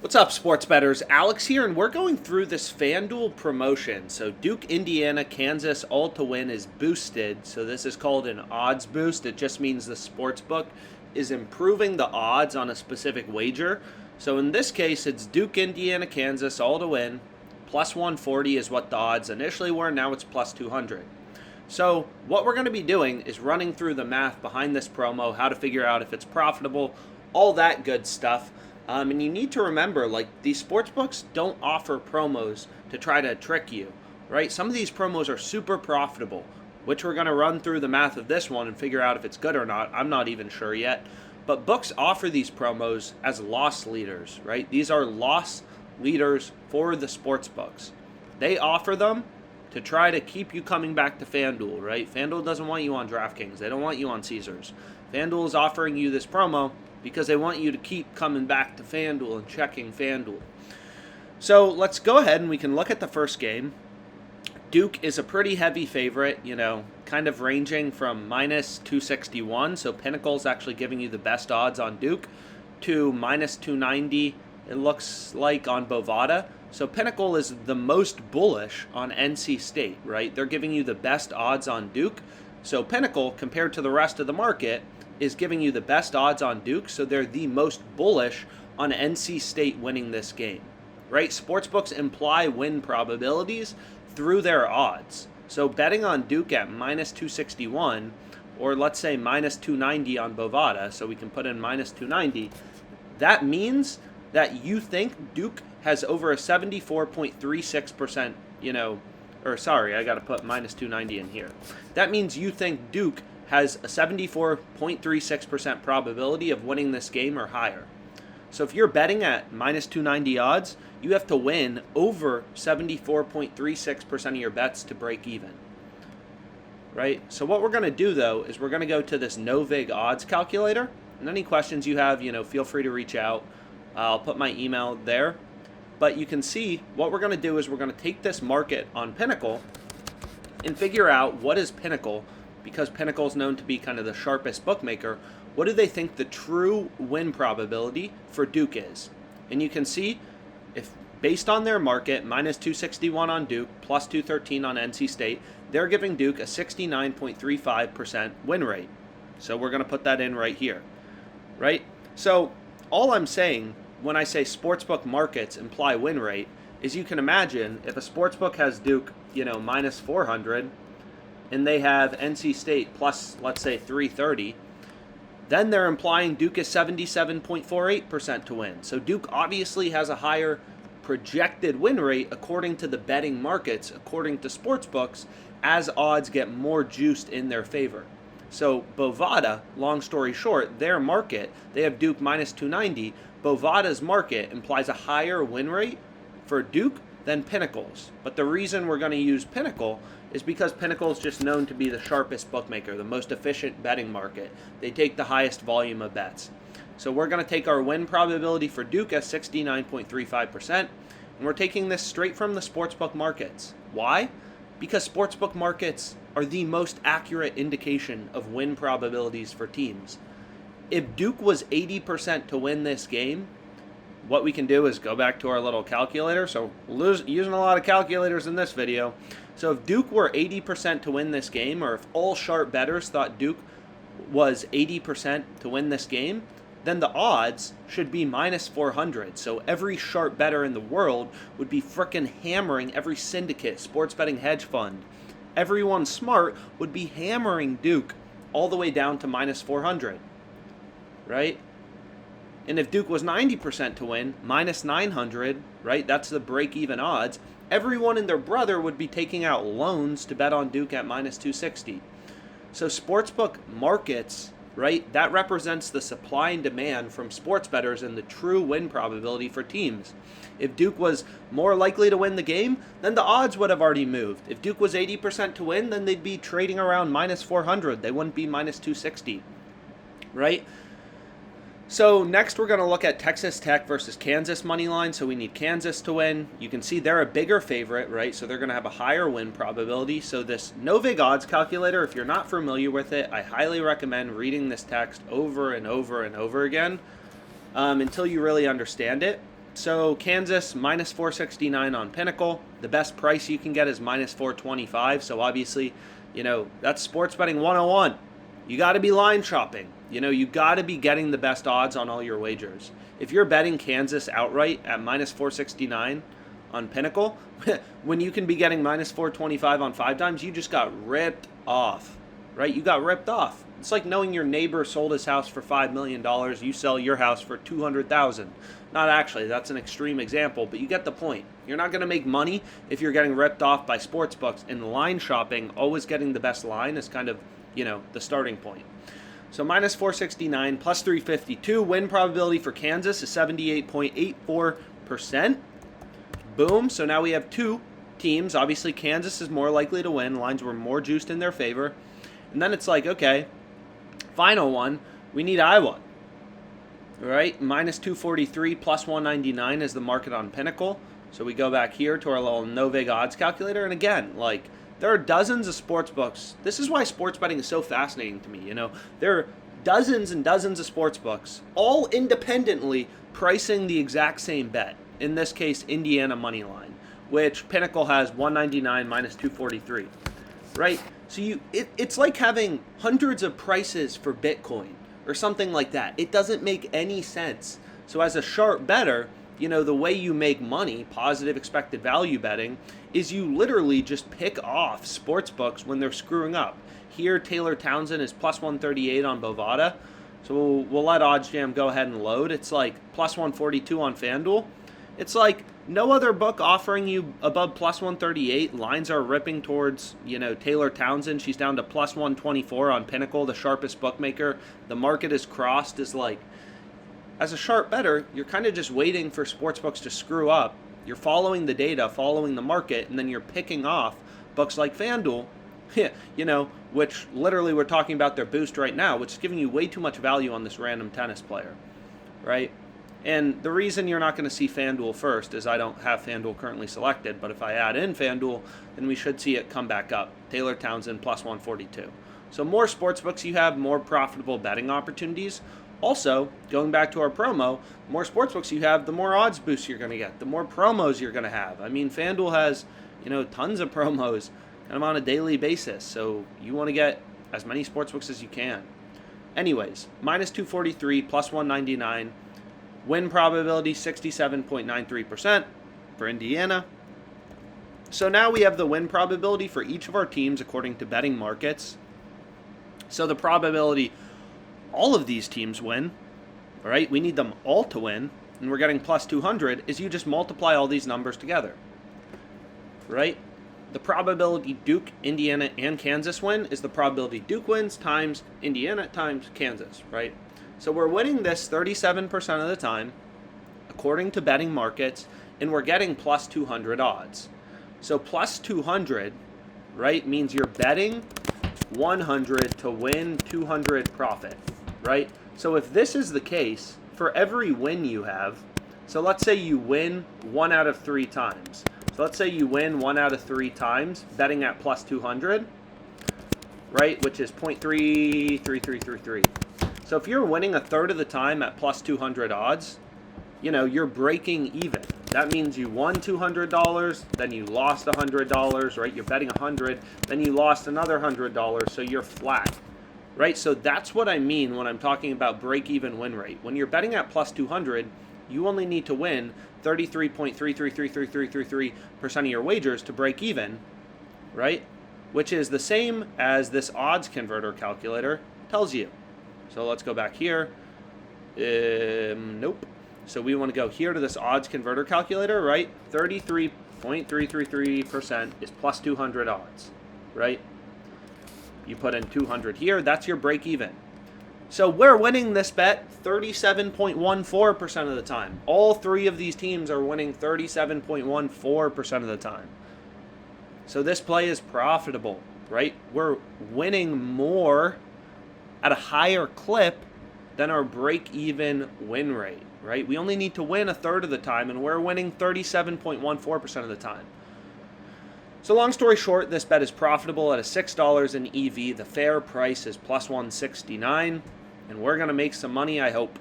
What's up, sports bettors? Alex here, and we're going through this FanDuel promotion. So Duke, Indiana, Kansas, all to win is boosted. So this is called an odds boost. It just means the sportsbook is improving the odds on a specific wager. So in this case, it's Duke, Indiana, Kansas, all to win. Plus 140 is what the odds initially were. Now it's plus 200. So what we're going to be doing is running through the math behind this promo, how to figure out if it's profitable, all that good stuff. And you need to remember, these sports books don't offer promos to try to trick you, right? Some of these promos are super profitable, which we're going to run through the math of this one and figure out if it's good or not. I'm not even sure yet. But books offer these promos as loss leaders, right? These are loss leaders for the sports books. They offer them to try to keep you coming back to FanDuel, right? FanDuel doesn't want you on DraftKings. They don't want you on Caesars. FanDuel is offering you this promo because they want you to keep coming back to FanDuel and checking FanDuel. So let's go ahead and we can look at the first game. Duke is a pretty heavy favorite, kind of ranging from minus 261. So Pinnacle's actually giving you the best odds on Duke to minus 290, it looks like, on Bovada. So Pinnacle is the most bullish on NC State, right? They're giving you the best odds on Duke. So Pinnacle, compared to the rest of the market, is giving you the best odds on Duke, so they're the most bullish on NC State winning this game, right? Sportsbooks imply win probabilities through their odds. So betting on Duke at minus 261, or let's say minus 290 on Bovada, so we can put in minus 290, that means that you think Duke has over a 74.36%, I got to put minus 290 in here. That means you think Duke has a 74.36% probability of winning this game or higher. So if you're betting at minus 290 odds, you have to win over 74.36% of your bets to break even, right? So what we're going to do, though, is we're going to go to this no-vig odds calculator. And any questions you have, feel free to reach out. I'll put my email there. But you can see what we're going to do is we're going to take this market on Pinnacle and figure out what is Pinnacle, because Pinnacle is known to be kind of the sharpest bookmaker. What do they think the true win probability for Duke is? And you can see, if based on their market, minus 261 on Duke, plus 213 on NC State, they're giving Duke a 69.35% win rate. So we're going to put that in right here, right? So all I'm saying when I say sportsbook markets imply win rate is, you can imagine if a sportsbook has Duke, minus 400, and they have NC State plus, let's say, 330, then they're implying Duke is 77.48% to win. So Duke obviously has a higher projected win rate according to the betting markets, according to sportsbooks, as odds get more juiced in their favor. So Bovada, long story short, their market, they have Duke minus 290. Bovada's market implies a higher win rate for Duke than Pinnacle's. But the reason we're going to use Pinnacle is because Pinnacle is just known to be the sharpest bookmaker, the most efficient betting market. They take the highest volume of bets. So we're going to take our win probability for Duke as 69.35%, and we're taking this straight from the sportsbook markets. Why? Because sportsbook markets are the most accurate indication of win probabilities for teams. If Duke was 80% to win this game, what we can do is go back to our little calculator. So we're using a lot of calculators in this video. So if Duke were 80% to win this game, or if all sharp bettors thought Duke was 80% to win this game, then the odds should be minus 400. So every sharp bettor in the world would be frickin' hammering every syndicate, sports betting hedge fund. Everyone smart would be hammering Duke all the way down to minus 400, right? And if Duke was 90% to win, minus 900, right? That's the break-even odds. Everyone and their brother would be taking out loans to bet on Duke at minus 260. So sportsbook markets, right? That represents the supply and demand from sports bettors and the true win probability for teams. If Duke was more likely to win the game, then the odds would have already moved. If Duke was 80% to win, then they'd be trading around minus 400. They wouldn't be minus 260, right? So next we're going to look at Texas Tech versus Kansas money line. So we need Kansas to win. You can see they're a bigger favorite, right? So they're going to have a higher win probability. So this no-vig odds calculator, if you're not familiar with it, I highly recommend reading this text over and over and over again until you really understand it. So Kansas minus 469 on Pinnacle. The best price you can get is minus 425. So obviously, that's sports betting 101. You got to be line shopping. You got to be getting the best odds on all your wagers. If you're betting Kansas outright at minus 469 on Pinnacle, when you can be getting minus 425 on 5 times, you just got ripped off, right? You got ripped off. It's like knowing your neighbor sold his house for $5 million, you sell your house for $200,000. Not actually, that's an extreme example, but you get the point. You're not going to make money if you're getting ripped off by sports books, and line shopping, always getting the best line is kind of, the starting point. So minus 469, plus 352. Win probability for Kansas is 78.84%. Boom. So now we have 2 teams. Obviously, Kansas is more likely to win. Lines were more juiced in their favor. And then it's like, okay, final one, we need Iowa. All right, minus 243, plus 199 is the market on Pinnacle. So we go back here to our little Novig odds calculator. And again, there are dozens of sports books. This is why sports betting is so fascinating to me. There are dozens and dozens of sports books, all independently pricing the exact same bet. In this case, Indiana money line, which Pinnacle has 199 minus 243, right? So it's like having hundreds of prices for Bitcoin or something like that. It doesn't make any sense. So as a sharp bettor, the way you make money, positive expected value betting, is you literally just pick off sports books when they're screwing up. Here, Taylor Townsend is plus 138 on Bovada. So we'll let OddsJam go ahead and load. It's like plus 142 on FanDuel. It's like no other book offering you above plus 138. Lines are ripping towards, Taylor Townsend. She's down to plus 124 on Pinnacle, the sharpest bookmaker. The market is crossed. Is like, as a sharp bettor, you're kind of just waiting for sportsbooks to screw up. You're following the data, following the market, and then you're picking off books like FanDuel, which literally we're talking about their boost right now, which is giving you way too much value on this random tennis player, right? And the reason you're not going to see FanDuel first is I don't have FanDuel currently selected, but if I add in FanDuel, then we should see it come back up. Taylor Townsend plus 142. So more sportsbooks you have, more profitable betting opportunities. Also, going back to our promo, the more sportsbooks you have, the more odds boosts you're going to get, the more promos you're going to have. I mean, FanDuel has, tons of promos kind of on a daily basis, so you want to get as many sportsbooks as you can. Anyways, minus 243, plus 199, win probability 67.93% for Indiana. So now we have the win probability for each of our teams according to betting markets. So the probability all of these teams win, all right, we need them all to win, and we're getting plus 200, is you just multiply all these numbers together, right? The probability Duke, Indiana, and Kansas win is the probability Duke wins times Indiana times Kansas, right? So we're winning this 37% of the time, according to betting markets, and we're getting plus 200 odds. So plus 200, right, means you're betting 100 to win 200 profit. Right? So if this is the case, for every win you have, so let's say you win 1 out of 3 times. So let's say you win 1 out of 3 times, betting at plus 200, right? Which is 0.33333. So if you're winning a third of the time at plus 200 odds, you're breaking even. That means you won $200, then you lost $100, right? You're betting 100, then you lost another $100, so you're flat. Right, so that's what I mean when I'm talking about break-even win rate. When you're betting at plus 200, you only need to win 33.333333% of your wagers to break even, right? Which is the same as this odds converter calculator tells you. So let's go back here. Nope. So we want to go here to this odds converter calculator, right? 33.333% is plus 200 odds, right? You put in 200 here, that's your break even. So we're winning this bet 37.14% of the time. All 3 of these teams are winning 37.14% of the time. So this play is profitable, right? We're winning more at a higher clip than our break-even win rate, right? We only need to win a third of the time, and we're winning 37.14% of the time. So long story short, this bet is profitable at a $6 in EV. The fair price is plus 169, and we're going to make some money, I hope.